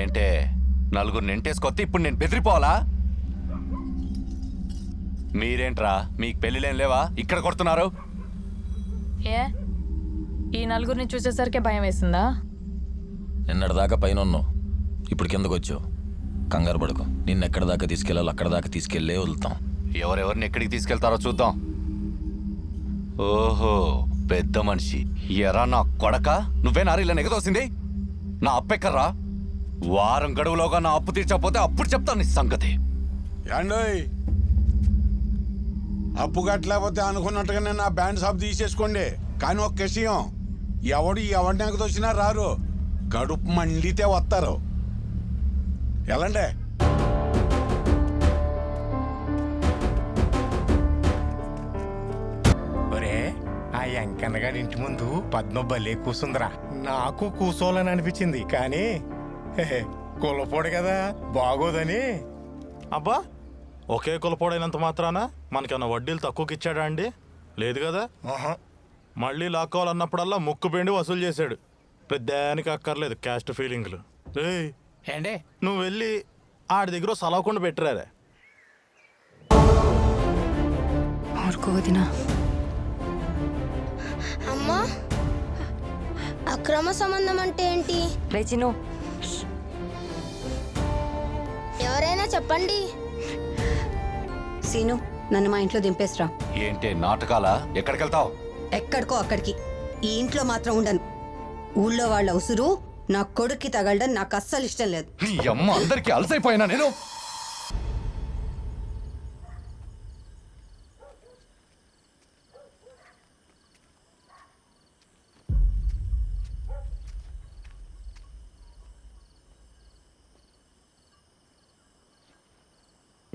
ఏంటే నలుగురు నెంటేసుకొస్తే ఇప్పుడు నేను బెదిరిపోవాలా? మీరేంట్రా, మీకు పెళ్ళిలేం లేవా? ఇక్కడ కొడుతున్నారు. ఏ ఈ నలుగురిని చూసేసరికి భయం వేసిందా? నిన్నటిదాకా పైన ఉన్నావు, ఇప్పుడు కిందకు వచ్చావు. కంగారు పడుకో, నిన్నెక్కడి దాకా తీసుకెళ్ళాలి అక్కడ దాకా తీసుకెళ్ళే వదులుతాం. ఎవరెవరిని ఎక్కడికి తీసుకెళ్తారో చూద్దాం. ఓహో, పెద్ద మనిషి. ఎరా నా కొడక, నువ్వే నారీలా నెగదోసింది? నా అప్పెక్కర్రా. వారం గడువులోగా నా అప్పు తీర్చకపోతే అప్పుడు చెప్తాను నీ సంగతి. ఏండోయ్, అప్పు కట్టలేకపోతే అనుకున్నట్టుగానే నా బ్యాండ్ షాప్ తీసేసుకోండి. కానీ ఒక విషయం, ఎవరిని ఎగదొచ్చినా రారు, కడుపు మండితే వస్తారు. ఎలాండే ఆ వెంకన్నగారి ఇంటి ముందు పద్మ భలే కూసుందిరా. నాకు కూసోలని అనిపించింది, కానీ కులపోడు కదా బాగోదని. అబ్బా, ఒకే కులపోడైనంత మాత్రాన మనకన్నా వడ్డీలు తక్కువకి ఇచ్చాడా అండి? లేదు కదా. మళ్ళీ లాక్కోవాలన్నప్పుడల్లా ముక్కు పిండి వసూలు చేశాడు. పెద్దానికి అక్కర్లేదు క్యాస్ట్ ఫీలింగ్లు. ఏండే నువ్వు వెళ్ళి ఆడి దగ్గర సలవకుండా పెట్టిరారే. అమ్మా, అక్రమ సంబంధం అంటే ఏంటి? రేచిను, ఎవరైనా చెప్పండి. సీను, నన్ను మా ఇంట్లో దింపేసిరా. ఏంటి నాటకాలా? ఎక్కడికి వెళ్తావు? ఎక్కడికో అక్కడికి. ఈ ఇంట్లో మాత్రం ఉండను. ఊళ్ళో వాళ్ళ ఉసురు నా కొడుక్కి తగలడం నాకు అస్సలు ఇష్టం లేదు. నీ అమ్మ, అందరికీ అలసైపోయినా నేను.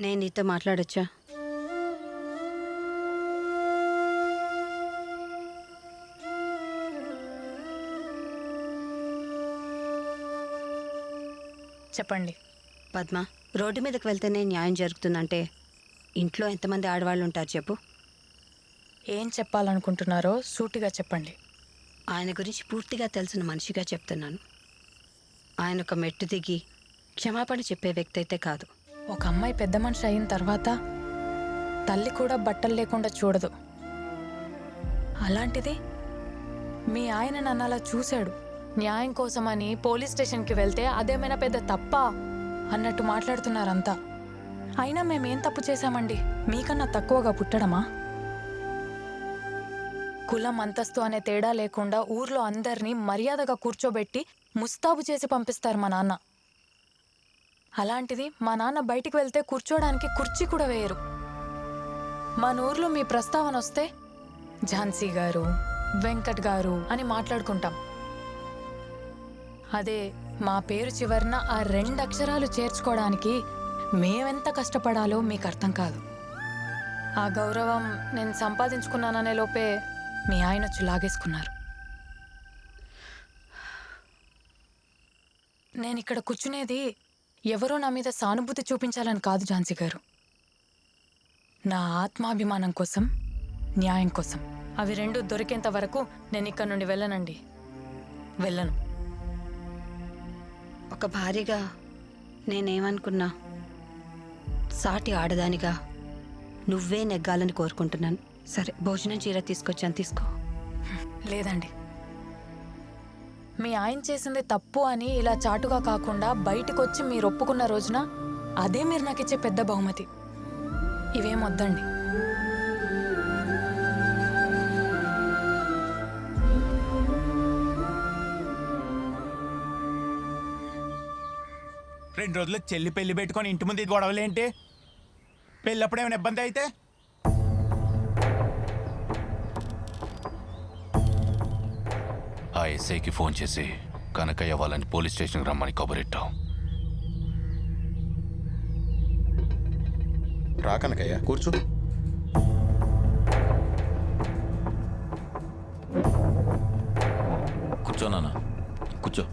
నేను నీతో మాట్లాడొచ్చా? చెప్పండి. పద్మ, రోడ్డు మీదకి వెళ్తేనే న్యాయం జరుగుతుందంటే ఇంట్లో ఎంతమంది ఆడవాళ్ళు ఉంటారు చెప్పు? ఏం చెప్పాలనుకుంటున్నారో సూటిగా చెప్పండి. ఆయన గురించి పూర్తిగా తెలిసిన మనిషిగా చెప్తున్నాను. ఆయన ఒక మెట్టు దిగి క్షమాపణ చెప్పే వ్యక్తి అయితే కాదు. ఒక అమ్మాయి పెద్ద మనిషి అయిన తర్వాత తల్లి కూడా బట్టలు లేకుండా చూడదు. అలాంటిది మీ ఆయన నన్ను అలా చూశాడు. న్యాయం కోసమని పోలీస్ స్టేషన్కి వెళ్తే అదేమైనా పెద్ద తప్ప అన్నట్టు మాట్లాడుతున్నారంతా. అయినా మేమేం తప్పు చేశామండి? మీకన్నా తక్కువగా పుట్టడమా? కులం అంతస్తు అనే తేడా లేకుండా ఊర్లో అందరినీ మర్యాదగా కూర్చోబెట్టి ముస్తాబు చేసి పంపిస్తారు మా నాన్న. అలాంటిది మా నాన్న బయటికి వెళ్తే కూర్చోడానికి కుర్చీ కూడా వేయరు. మన ఊర్లో మీ ప్రస్తావన వస్తే ఝాన్సీ గారు, వెంకట్ గారు అని మాట్లాడుకుంటాం. అదే మా పేరు చివరన ఆ 2 అక్షరాలు చేర్చుకోవడానికి మేమెంత కష్టపడాలో మీకు అర్థం కాదు. ఆ గౌరవం నేను సంపాదించుకున్నాననే లోపే మీ ఆయన వచ్చి లాగేసుకున్నారు. నేను ఇక్కడ కూర్చునేది ఎవరో నా మీద సానుభూతి చూపించాలని కాదు ఝాన్సీ గారు. నా ఆత్మాభిమానం కోసం, న్యాయం కోసం. అవి 2 దొరికేంత వరకు నేను ఇక్కడ నుండి వెళ్ళనండి. వెళ్ళను. ఒక భార్యగా నేనేమనుకున్నా, సాటి ఆడదానిగా నువ్వే నెగ్గాలని కోరుకుంటున్నాను. సరే, భోజనం చీర తీసుకొచ్చాను, తీసుకో. లేదండి, మీ ఆయన చేసింది తప్పు అని ఇలా చాటుగా కాకుండా బయటకు వచ్చి మీరు ఒప్పుకున్న రోజున అదే మీరు నాకు ఇచ్చే పెద్ద బహుమతి. ఇవేం వద్దండి. రెండు రోజులు చెల్లి పెళ్లి పెట్టుకొని ఇంటి ముందు ఇది గొడవలేంటి? పెళ్ళప్పుడు ఏమైనా ఇబ్బంది అయితే? ఆ ఎస్ఐకి ఫోన్ చేసి కనకయ్య వాళ్ళని పోలీస్ స్టేషన్కి రమ్మని కబురెట్టావు. రా కనకయ్య, కూర్చో. కూర్చో నాన్న, కూర్చో.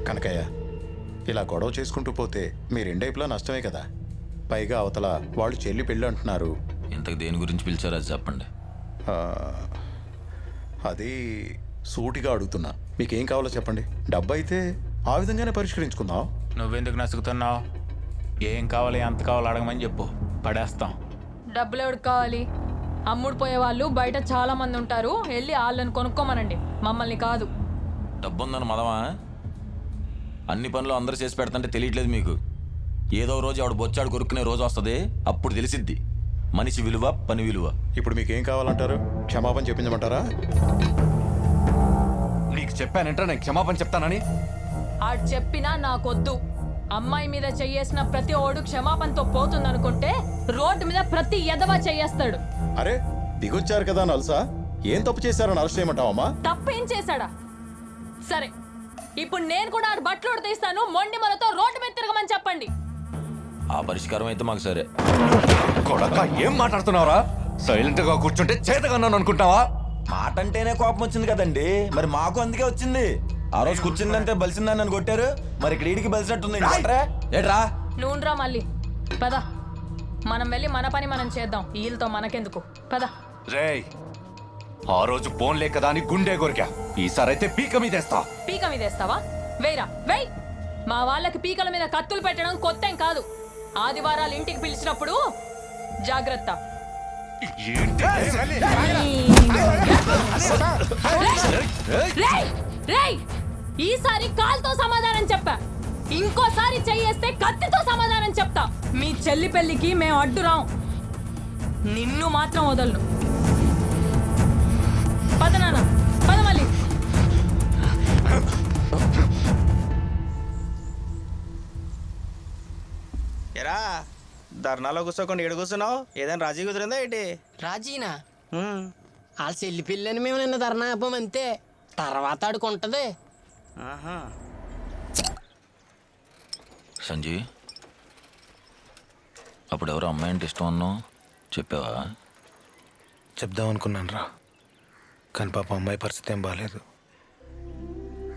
కనకయ్య, ఇలా గొడవ చేసుకుంటూ పోతే మీ రెండైపులా నష్టమే కదా. పైగా అవతల వాళ్ళు చెల్లి పెళ్ళి అంటున్నారు. ఇంతకు దేని గురించి పిలిచారో అది చెప్పండి. అది సూటిగా అడుగుతున్నా. మీకేం కావాలో చెప్పండి. డబ్బు అయితే ఆ విధంగానే పరిష్కరించుకుందాం. నువ్వెందుకు నసుకుతున్నావు? ఏం కావాలి, ఎంత కావాలి అడగమని చెప్పు, పడేస్తాం. డబ్బులు ఎవరికి కావాలి? అమ్ముడు పోయే వాళ్ళు బయట చాలా మంది ఉంటారు, వెళ్ళి వాళ్ళని కొనుక్కోమనండి, మమ్మల్ని కాదు. డబ్బుందని మదమా? అన్ని పనులు అందరూ చేసి పెడతంటే తెలియట్లేదు మీకు. ఏదో రోజు ఆవిడ బొచ్చాడు కొరుక్కునే రోజు వస్తుంది, అప్పుడు తెలిసిద్ది మనిషి విలువ, పని విలువ. ఇప్పుడు మీకేం కావాలంటారు? క్షమాపణ చెప్పించమంటారా? నీకు చెప్పానంటే నేను క్షమాపణ చెప్తానని. ఆడు చెప్పినా నాకొద్దు. అమ్మాయి మీద చెయ్యేసిన ప్రతి ఓడు క్షమాపణతో పోతుందనుకుంటే రోడ్డు మీద ప్రతి ఎదవా చెయ్యేస్తాడు. అరే దిగొచ్చారు కదా నలుసా, ఏం తప్పు చేశారని అరెస్ట్ చేయమంటావమ్మా? తప్పేం చేశాడా? సరే, ఇప్పుడు నేను కూడా ఆడు బట్టలు తీస్తాను, మొండి మనతో రోడ్డు మీద తిరగమని చెప్పండి. ఆ పరిష్కారం అయితే మాకు సరే. కొడక ఏం మాట్లాడుతున్నావురా? సైలెంట్ గా కూర్చుంటే చేతగన్నాను అనుకుంటావా? మాట అంటేనే కోపం వచ్చింది కదండి, మరి మాకు అందుకే వచ్చింది. ఆ రోజు కూర్చుందంటే బలిసిందని నన్ను కొట్టారు, మరి ఇక్కడ ఈడికి బలిసినట్టుంది. ఏట్రా నూనెరా మళ్ళీ. పద, మనం వెళ్ళి మన పని మనం చేద్దాం, వీళ్ళతో మనకెందుకు. పద. రేయ్, ఆ రోజు ఫోన్లే కదా అని గుండె కొరికా, ఈసారైతే పీక మీదేస్తా. పీక మీద వేస్తావా? వేయరా, వేయ్. మా వాళ్ళకి పీకల మీద కత్తులు పెట్టడం కొత్తేం కాదు. ఆదివారాలు ఇంటికి పిలిచినప్పుడు జాగ్రత్త. రేయ్, రేయ్, ఈసారి కాల్తో సమాధానం చెప్పా, ఇంకోసారి చెయ్యేస్తే కత్తితో సమాధానం చెప్తా. మీ చెల్లి పెళ్లికి మేము అడ్డురాం, నిన్ను మాత్రం వదలను. పద నాన్న, పద మళ్ళీ. ఎరా ధర్నాలో కూర్చోకుండా ఎడు కూర్చున్నావు? ఏదైనా రాజీ కుదిరిందా ఏంటి? రాజీనా? వాళ్ళ చెల్లి పిల్లని మేము నిన్న ధర్నా ఆపాం అంతే, తర్వాత ఆడుకుంటది. సంజయ్, అప్పుడు ఎవరో అమ్మాయి అంటే ఇష్టం అన్నావు, చెప్పావా? చెప్దాం అనుకున్నాను రా, కానీ పాప అమ్మాయి పరిస్థితి ఏం బాగాలేదు.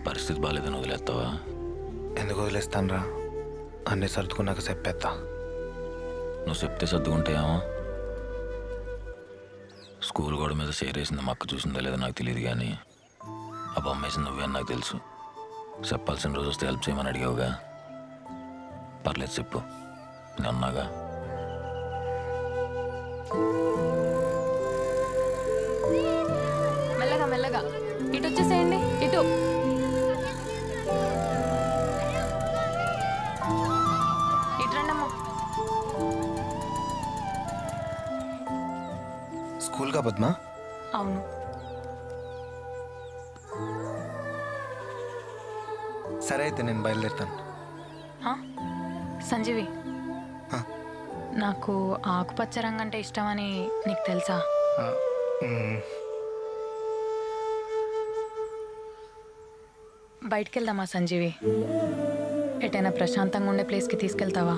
పరిస్థితి బాగాలేదని వదిలేస్తావా? ఎందుకు వదిలేస్తాను రా, అన్నీ సర్దుకున్నాక చెప్పేస్తా. నువ్వు చెప్తే సర్దుకుంటాయేమో. స్కూల్ గోడ మీద చేరేసింది మా అక్క చూసిందా లేదా నాకు తెలియదు, కానీ ఆ బొమ్మ వేసింది నువ్వే అని నాకు తెలుసు. చెప్పాల్సిన రోజు వస్తే హెల్ప్ చేయమని అడిగావుగా, పర్లేదు చెప్పు, నేను అన్నాగా. మెల్లగా మెల్లగా ఇటు వచ్చేసేయండి, ఇటు. ఇటు రండమ్మా. స్కూల్గా పద్మా? అవును. సరే అయితే నేను బయలుదేరుతాను. సంజీవి, నాకు ఆకుపచ్చ రంగు అంటే ఇష్టమని నీకు తెలుసా? బయటికి వెళ్దామా సంజీవి? ఎటైనా ప్రశాంతంగా ఉండే ప్లేస్కి తీసుకెళ్తావా?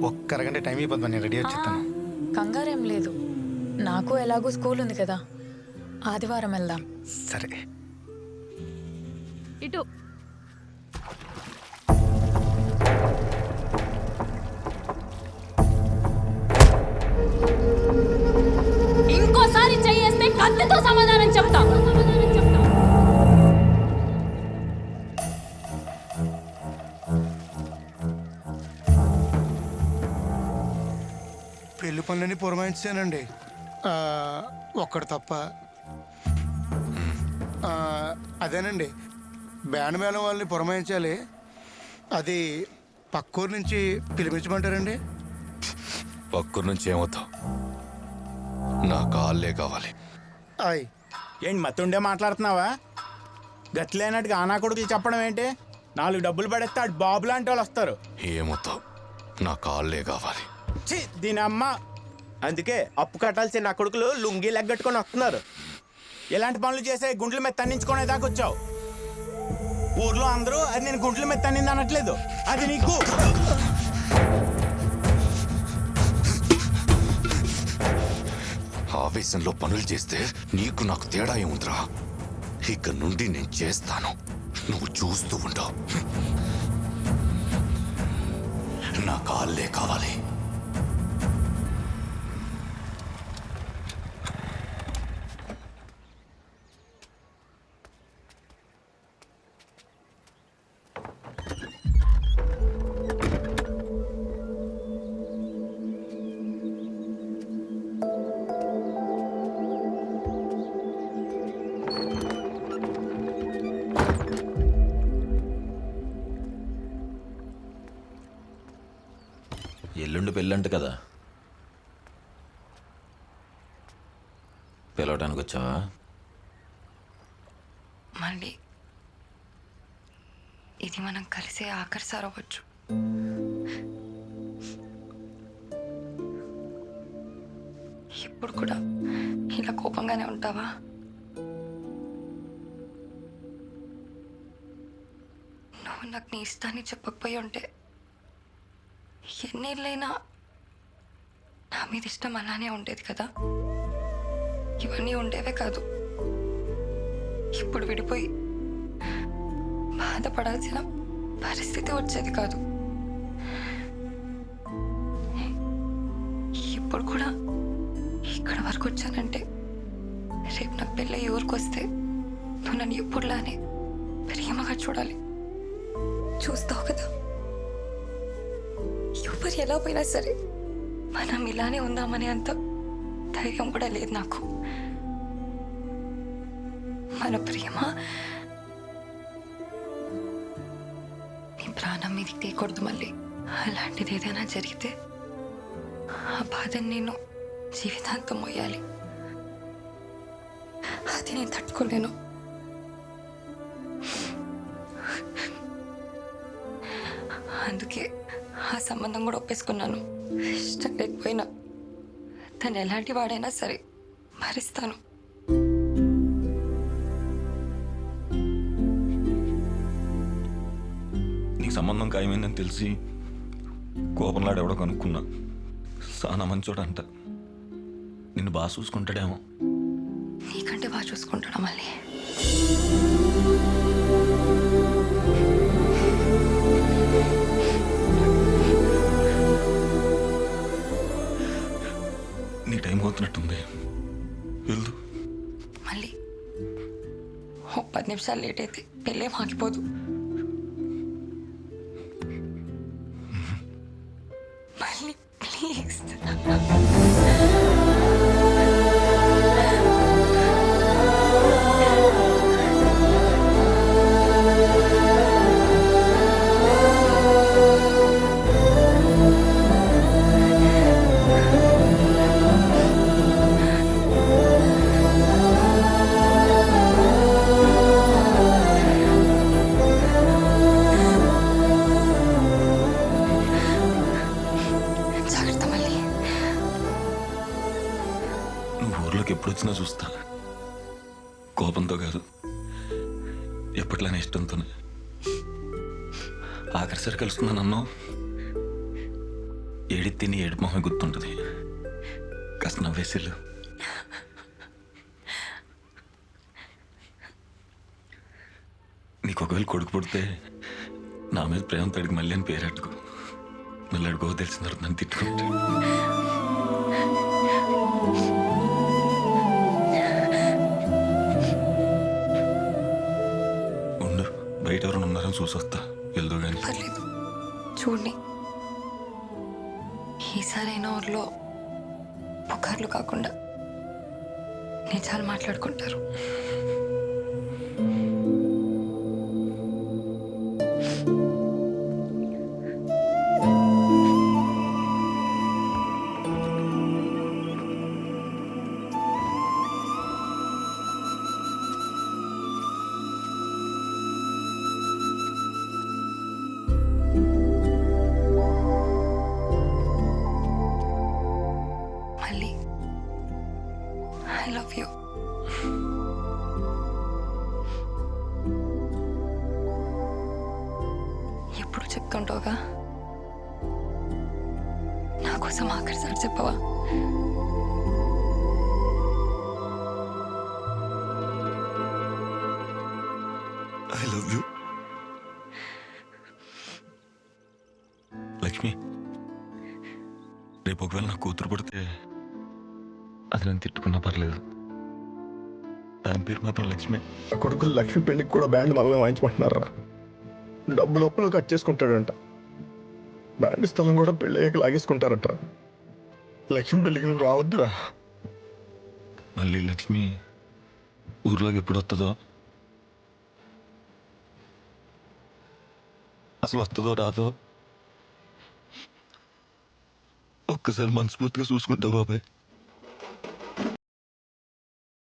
ఒక్క అరగంట టైం అయిపోద్ది, నేను రెడీ వచ్చేస్తాను. కంగారేం లేదు, నాకు ఎలాగో స్కూల్ ఉంది కదా, ఆదివారం వెళ్దాం. సరే. ఇటు. ఇంకోసారి చెయ్యేస్తే కత్తితో సమాధానం చెప్తా. పెళ్లి పనులని పురమాయించానండి, ఒక్కడు తప్ప. అదేనండి, బ్యాండ్ మేళం వాళ్ళని పురమాయించాలి, అది పక్కూరు నుంచి పిలిపించమంటారండి? పక్కూరు నుంచి ఏమవుతావు? నా కాళ్ళే కావాలి. ఆయ్, ఏంటి మత్తుండే మాట్లాడుతున్నావా? గట్లేనట్టుగా ఆనా కొడుకులు చెప్పడం ఏంటి? 4 డబ్బులు పడేస్తే ఆడు బాబు లాంటి వాళ్ళు వస్తారు. ఏమవుతావు? నా కాళ్ళే కావాలి. ఛీ, దీని అమ్మ. అందుకే అప్పు కట్టాల్సిన నా కొడుకులు లుంగి లెగ్గట్టుకొని వస్తున్నారు. ఎలాంటి పనులు చేసే గుండ్ల మీద తన్నించుకునే దాకా వచ్చావు. ఊర్లో అందరూ అది నేను గుండ్ల మీద తన్నింది అనట్లేదు, అది నీకు. ఆవేశంలో పనులు చేస్తే నీకు నాకు తేడా ఏముందిరా? ఇక నుండి నేను చేస్తాను, నువ్వు చూస్తూ ఉండవు. నా కాళ్ళే కావాలి. ఎల్లుండి పెళ్ళంట కదా, పిలవటానికి వచ్చావా? మళ్ళీ ఇది మనం కలిసే ఆఖరి సార్ అవ్వచ్చు. ఇప్పుడు కూడా ఇలా కోపంగానే ఉంటావా? నువ్వు నాకు నీ ఇష్టాన్ని చెప్పకపోయి ఉంటే ఎన్నేళ్ళైనా నా మీద ఇష్టం అలానే ఉండేది కదా. ఇవన్నీ ఉండేవే కాదు. ఇప్పుడు విడిపోయి బాధపడాల్సిన పరిస్థితి వచ్చేది కాదు. ఇప్పుడు కూడా ఇక్కడ వరకు వచ్చానంటే రేపు నాకు పెళ్ళి ఊరికి వస్తే నువ్వు నన్ను ఎప్పుడులానే ప్రేమగా చూడాలి. చూస్తావు కదా, ఎవరు ఎలా పోయినా సరే మనం ఇలానే ఉందామనే అంత ధైర్యం కూడా లేదు నాకు. మన ప్రేమ నీ ప్రాణం మీదకి తీయకూడదు మళ్ళీ. అలాంటిది ఏదైనా జరిగితే ఆ బాధని నేను జీవితాంతం మోయాలి. అది నేను తట్టుకోలేను. అందుకే ఆ సంబంధం కూడా ఒప్పేసుకున్నాను. ఇష్టం లేకపోయినా తను ఎలాంటి వాడైనా సరే భరిస్తాను. నీకు సంబంధం ఖాయమైందని తెలిసి కోపంలాడు ఎవడో కనుక్కున్నా. సానా మంచోడంట, నిన్ను బాగా చూసుకుంటాడేమో. నీకంటే బాగా చూసుకుంటాడా మళ్ళీ? నీ టైం అవుతున్నట్టుంది, వెళ్ళు. మళ్ళీ 10 నిమిషాలు లేట్ అయితే పెళ్ళేం ఆగిపోదు. మళ్ళీ ప్లీజ్. జాగ్రత్త మళ్ళీ. నువ్వు ఊర్లోకి ఎప్పుడు వచ్చినా చూస్తా. కోపంతో కాదు, ఎప్పట్లానే ఇష్టంతోనే. ఆఖరిసారి కలుసుకున్నా నన్ను ఏడి తిని ఏడు మొహమే గుర్తుంటుంది. కాస్త నవ్వేసిల్లు. నీకు ఒకవేళ కొడుకు పుడితే నా మీద ప్రేమ తడికి మళ్ళీ అని పేరెట్టుకో. మళ్ళీ అడుగో తెలిసిన తర్వాత నన్ను తిట్టుకుంటాడు. ఉండు, బయట ఎవరైనా ఉన్నారని చూసొస్తా. వెళ్దు కానీ. పర్లేదు, చూడండి. ఈసారైనా ఊర్లో పుకార్లు కాకుండా నిజాలు మాట్లాడుకుంటారు. మళ్ళీ ఐ లవ్ యూ. ఎప్పుడు చెప్తుంటావుగా, నా కోసం ఆఖరిసారి చెప్పవా? I love you. లక్ష్మి, రేపు ఒకవేళ నా కూతురు పడితే అది నేను తిట్టుకున్నా పర్లేదు. దాని పేరు మాత్రం లక్ష్మి. ఆ కొడుకులు లక్ష్మి పెళ్లికి కూడా బ్యాండ్ మనమే వాయించమంటున్నారా? డబ్బులు ఒప్పులు కట్ చేసుకుంటాడంట. బ్యాండ్ స్థలం కూడా పెళ్ళి అయ్యాక లాగేసుకుంటారట. లక్ష్మి పెళ్లికి నువ్వు రావద్దురా. మళ్ళీ లక్ష్మి ఊర్లోకి ఎప్పుడు వస్తుందో, అసలు వస్తుందో రాదో ఒక్కసారి మనస్ఫూర్తిగా చూసుకుంటా బాబాయ్.